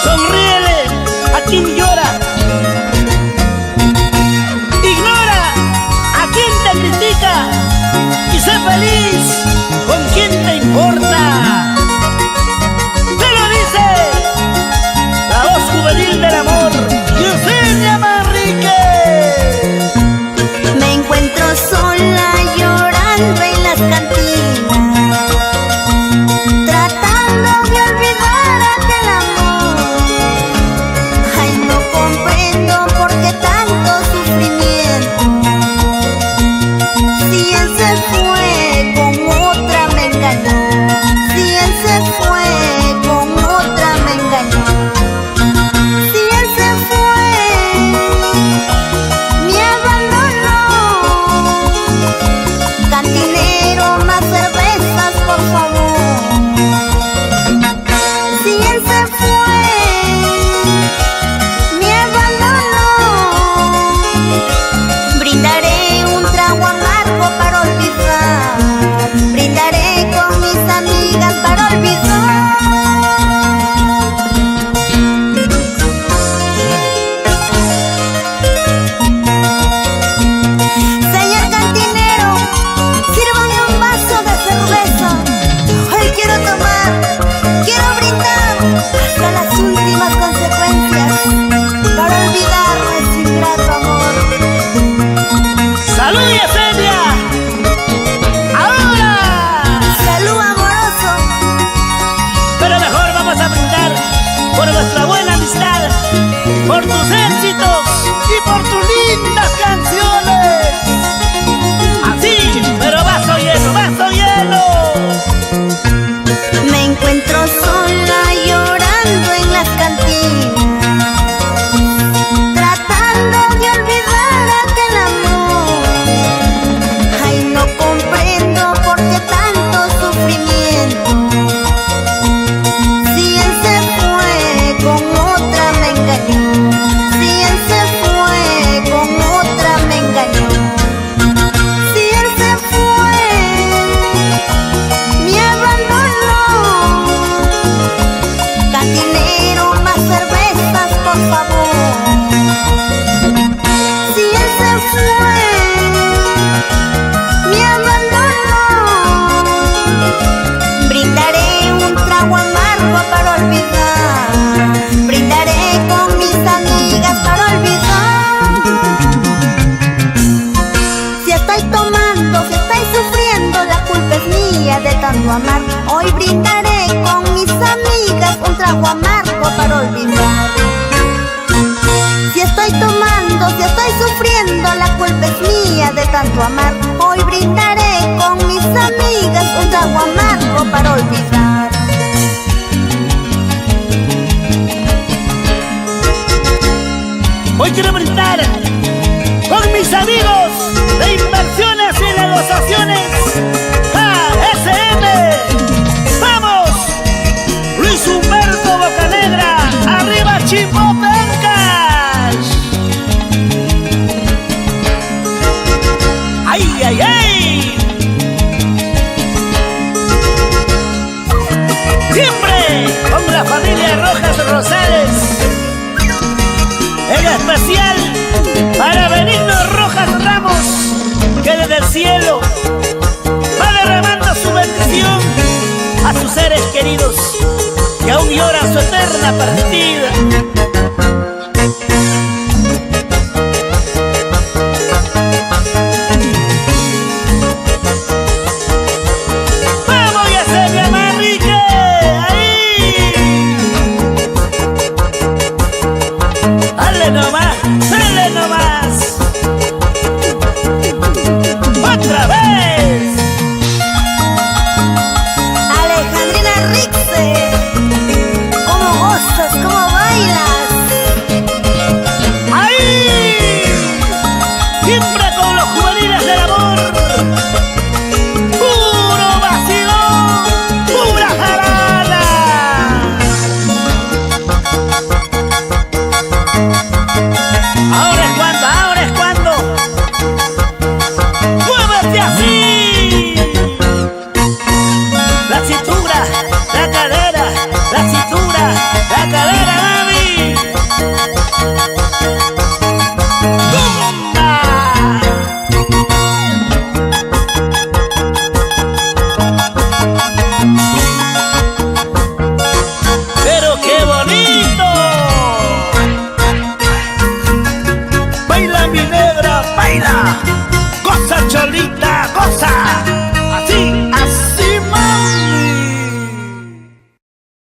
Sonríele a quien llora, ignora a quien te critica y sé feliz con quien te importa. Te lo dice la voz juvenil del amor, Yesenia Manrique. Me encuentro sola llorando en las cantinas, tratando de olvidar aquel amor. Ay, no comprendo por qué tanto sufrimiento. Si él se fue con otra me engañó. Si él se fue con otra me engañó. Si él se fue, me abandonó. Cantinero, más cervezas, por favor. Si él se fue, me abandonó. Brindaré un trago amargo para olvidar. Brindaré con mis amigas para olvidar. Señor cantinero, sírvame un vaso de cerveza. Hoy quiero tomar, quiero brindar hasta las últimas consecuencias para olvidar nuestro ingrato amor. ¡Salud, Yesenia! ¡Ahora! Salud amoroso. Pero mejor vamos a brindar por nuestra buena amistad, por tus éxitos y por tus lindas canciones. Así, pero vaso lleno, vaso lleno. Me encuentro sola llorando en las cantinas, tratando de olvidar aquel amor. Ay, no comprendo por qué tanto sufrimiento. Si él se fue con otra me engañó. Si él se fue con otra me engañó. Si él se fue, me abandonó. Cantinero, más cervezas, por favor. Si él se fue, me abandonó. Brindaré un trago amargo para olvidar. Brindaré con mis amigas para olvidar. Si estoy tomando, si estoy sufriendo, la culpa es mía de tanto amar. Hoy brindaré con mis amigas un trago amargo para olvidar. Si estoy tomando, si estoy sufriendo, la culpa es mía de tanto amar. Hoy brindaré con mis amigas un trago amargo para olvidar. Hoy quiero brindar con mis amigos de Inversiones y Negociaciones ASM. ¡Vamos! Luis Humberto Bocanegra, arriba Chimbotencas. ¡Ay, ay, ay! Siempre con la familia Rojas Rosales. En especial para Benigno Rojas Ramos, que desde el cielo va derramando su bendición a sus seres queridos que aún lloran su eterna partida. ¡Vamos, Yesenia Manrique! ¡Ahí! ¡Dale nomás! ¡Dale nomás! ¡Otra vez! Alejandrina Rixe, ¿cómo gozas, cómo bailas? baila.